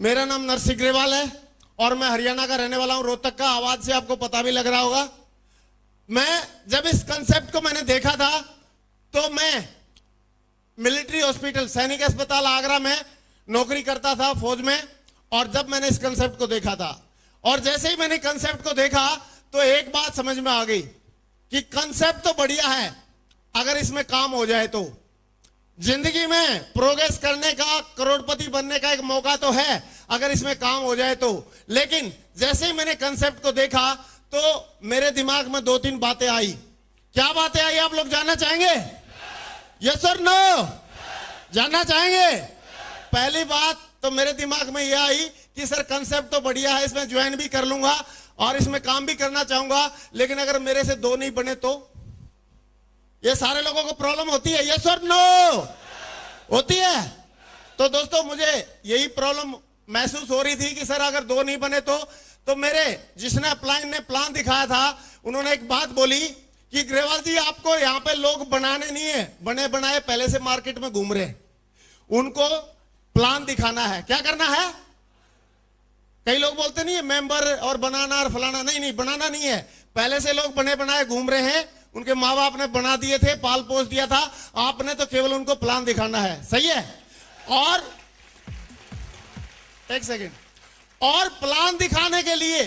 मेरा नाम नरसिंह ग्रेवाल है और मैं हरियाणा का रहने वाला हूं, रोहतक का। आवाज से आपको पता भी लग रहा होगा। मैं जब इस कंसेप्ट को मैंने देखा था तो मैं मिलिट्री हॉस्पिटल सैनिक अस्पताल आगरा में नौकरी करता था फौज में। और जब मैंने इस कंसेप्ट को देखा था और जैसे ही मैंने कंसेप्ट को देखा तो एक बात समझ में आ गई कि कंसेप्ट तो बढ़िया है, अगर इसमें काम हो जाए तो जिंदगी में प्रोग्रेस करने का, करोड़पति बनने का एक मौका तो है अगर इसमें काम हो जाए तो। लेकिन जैसे ही मैंने कंसेप्ट को देखा तो मेरे दिमाग में 2-3 बातें आई। क्या बातें आई आप लोग जानना चाहेंगे? यस और नो? जानना चाहेंगे? पहली बात तो मेरे दिमाग में यह आई कि सर कंसेप्ट तो बढ़िया है, इसमें ज्वाइन भी कर लूंगा और इसमें काम भी करना चाहूंगा, लेकिन अगर मेरे से 2 नहीं बने तो? ये सारे लोगों को प्रॉब्लम होती है, यस और नो? होती है। तो दोस्तों मुझे यही प्रॉब्लम महसूस हो रही थी कि सर अगर 2 नहीं बने तो मेरे जिसने अपलाइन ने प्लान दिखाया था उन्होंने एक बात बोली कि ग्रेवाल जी आपको यहाँ पे लोग बनाने नहीं है, बने बनाए पहले से मार्केट में घूम रहे हैं, उनको प्लान दिखाना है। क्या करना है? कई लोग बोलते नहीं है मेंबर और बनाना और फलाना, नहीं बनाना नहीं है, पहले से लोग बने बनाए घूम रहे हैं, उनके माँ बाप ने बना दिए थे, पाल पोस दिया था, आपने तो केवल उनको प्लान दिखाना है। सही है? और एक सेकेंड, और प्लान दिखाने के लिए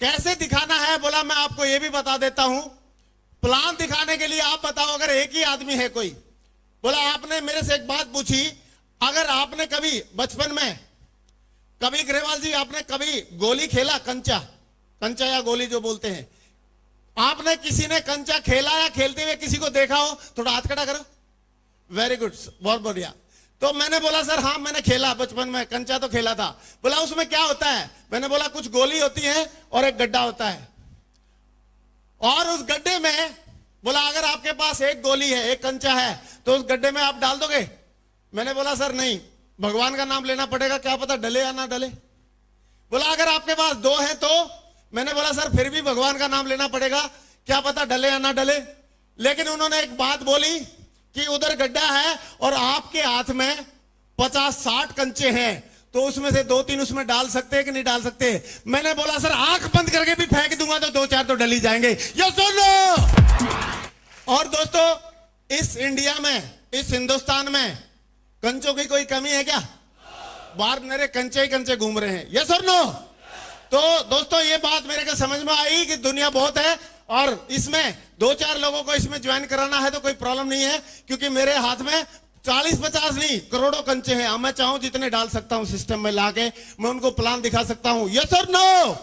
कैसे दिखाना है बोला, मैं आपको यह भी बता देता हूं। प्लान दिखाने के लिए आप बताओ, अगर एक ही आदमी है कोई, बोला आपने मेरे से एक बात पूछी, अगर आपने कभी बचपन में कभी ग्रेवाल जी आपने कभी गोली खेला, कंचा या गोली जो बोलते हैं, आपने किसी ने कंचा खेला या खेलते हुए किसी को देखा हो? थोड़ा हाथ खड़ा करो। वेरी गुड, बहुत बढ़िया। तो मैंने बोला सर हाँ मैंने खेला बचपन में, कंचा तो खेला था। बोला उसमें क्या होता है? मैंने बोला कुछ गोली होती है और एक गड्ढा होता है, और उस गड्ढे में बोला अगर आपके पास एक गोली है, एक कंचा है, तो उस गड्ढे में आप डाल दोगे? मैंने बोला सर नहीं, भगवान का नाम लेना पड़ेगा, क्या पता डले या ना डले। बोला अगर आपके पास 2 है तो? मैंने बोला सर फिर भी भगवान का नाम लेना पड़ेगा, क्या पता डले या ना डले। लेकिन उन्होंने एक बात बोली कि उधर गड्ढा है और आपके हाथ में 50-60 कंचे हैं, तो उसमें से 2-3 उसमें डाल सकते हैं कि नहीं डाल सकते? मैंने बोला सर आंख बंद करके भी फेंक दूंगा तो 2-4 तो डल ही जाएंगे। ये सुन लो। और दोस्तों इस इंडिया में, इस हिंदुस्तान में कंचों की कोई कमी है क्या? बाहर मेरे कंचे ही कंचे घूम रहे हैं, यस और नो? तो दोस्तों ये बात मेरे को समझ में आई कि दुनिया बहुत है और इसमें 2-4 लोगों को इसमें ज्वाइन कराना है तो कोई प्रॉब्लम नहीं है, क्योंकि मेरे हाथ में 40-50 नहीं करोड़ों कंचे हैं। मैं चाहूं जितने डाल सकता हूं सिस्टम में लाके, मैं उनको प्लान दिखा सकता हूं, यस और नो?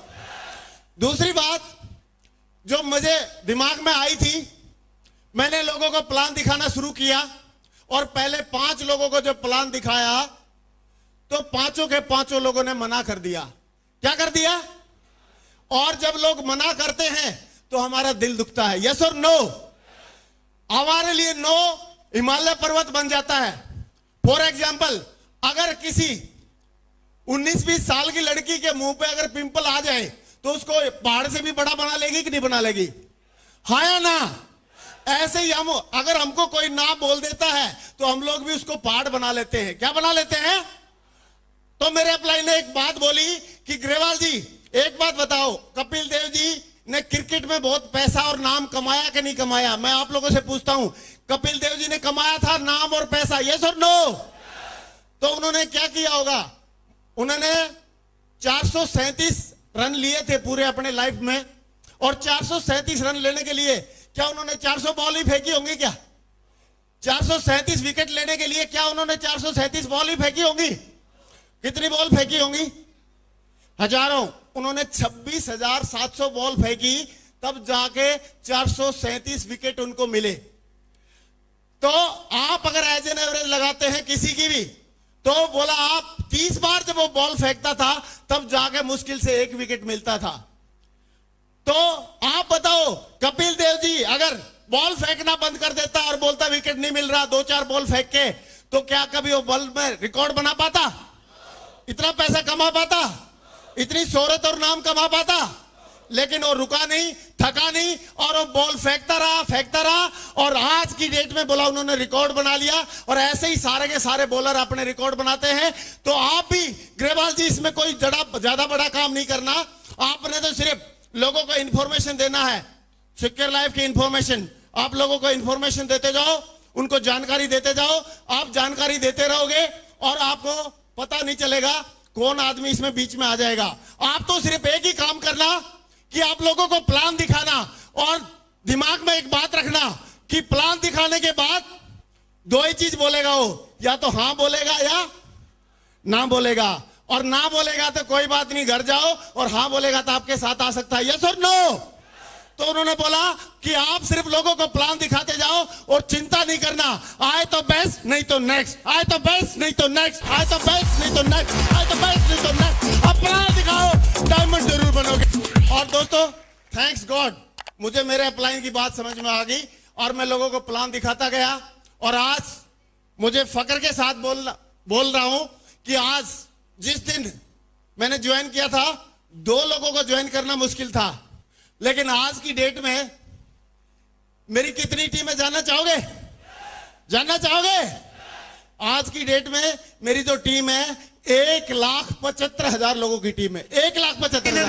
दूसरी बात जो मुझे दिमाग में आई थी, मैंने लोगों को प्लान दिखाना शुरू किया और पहले 5 लोगों को जब प्लान दिखाया तो 5 के 5 लोगों ने मना कर दिया। क्या कर दिया? और जब लोग मना करते हैं तो हमारा दिल दुखता है, यस और नो? हमारे लिए नो हिमालय पर्वत बन जाता है। फॉर एग्जाम्पल अगर किसी 19-20 साल की लड़की के मुंह पे अगर पिंपल आ जाए तो उसको पहाड़ से भी बड़ा बना लेगी कि नहीं बना लेगी? हाँ या ना? ऐसे ही हम, अगर हमको कोई ना बोल देता है तो हम लोग भी उसको पहाड़ बना लेते हैं। क्या बना लेते हैं? तो मेरे अपलाइन ने एक बात बोली कि ग्रेवाल जी एक बात बताओ, कपिल देव जी ने क्रिकेट में बहुत पैसा और नाम कमाया कि नहीं कमाया? मैं आप लोगों से पूछता हूं, कपिल देव जी ने कमाया था नाम और पैसा, यस और नो? तो उन्होंने क्या किया होगा? उन्होंने 437 रन लिए थे पूरे अपने लाइफ में, और 437 रन लेने के लिए क्या उन्होंने 400 बॉल ही फेंकी होंगी? क्या 437 विकेट लेने के लिए क्या उन्होंने 437 बॉल ही फेंकी होंगी? कितनी बॉल फेंकी होंगी? हजारों। उन्होंने 26,700 बॉल फेंकी, तब जाके 437 विकेट उनको मिले। तो आप अगर एज एन एवरेज लगाते हैं किसी की भी, तो बोला आप 30 बार जब वो बॉल फेंकता था तब जाके मुश्किल से 1 विकेट मिलता था। तो आप बताओ कपिल देव जी अगर बॉल फेंकना बंद कर देता और बोलता विकेट नहीं मिल रहा 2-4 बॉल फेंक के, तो क्या कभी वो बॉल में रिकॉर्ड बना पाता? इतना पैसा कमा पाता? इतनी शोहरत और नाम कमा पाता? लेकिन वो रुका नहीं, थका नहीं, और वो बॉल फेंकता रहा, और आज की डेट में बोला उन्होंने रिकॉर्ड बना लिया। और ऐसे ही सारे के सारे बॉलर अपने रिकॉर्ड बनाते हैं। तो आप भी ग्रेवाल जी इसमें कोई ज्यादा बड़ा काम नहीं करना, आपने तो सिर्फ लोगों को इंफॉर्मेशन देना है, सिक्योर लाइफ की इंफॉर्मेशन। आप लोगों को इंफॉर्मेशन देते जाओ, उनको जानकारी देते जाओ। आप जानकारी देते रहोगे और आपको पता नहीं चलेगा कौन आदमी इसमें बीच में आ जाएगा। आप तो सिर्फ एक ही काम करना कि आप लोगों को प्लान दिखाना, और दिमाग में एक बात रखना कि प्लान दिखाने के बाद दो ही चीज बोलेगा वो, या तो हाँ बोलेगा या ना बोलेगा। और ना बोलेगा तो कोई बात नहीं, घर जाओ, और हाँ बोलेगा तो आपके साथ आ सकता है। यस और नो? तो उन्होंने बोला कि आप सिर्फ लोगों को प्लान दिखाते जाओ और चिंता नहीं करना, आए तो बेस्ट नहीं तो नेक्स्ट, आए तो बेस्ट नहीं तो नेक्स्ट, आए तो बेस्ट नहीं तो नेक्स्ट, आए तो बेस्ट नहीं तो नेक्स्ट। अब प्लान दिखाओ, डायमंड जरूर बनोगे। और दोस्तों, थैंक्स गॉड, मुझे मेरे अपलाइन की बात समझ में आ गई और मैं लोगों को प्लान दिखाता गया। और आज मुझे फक्र के साथ बोल रहा हूं कि आज जिस दिन मैंने ज्वाइन किया था, 2 लोगों को ज्वाइन करना मुश्किल था, लेकिन आज की डेट में मेरी कितनी टीमें जानना चाहोगे? जानना चाहोगे? आज की डेट में मेरी जो टीम है 1,75,000 लोगों की टीम है। 1,75,000।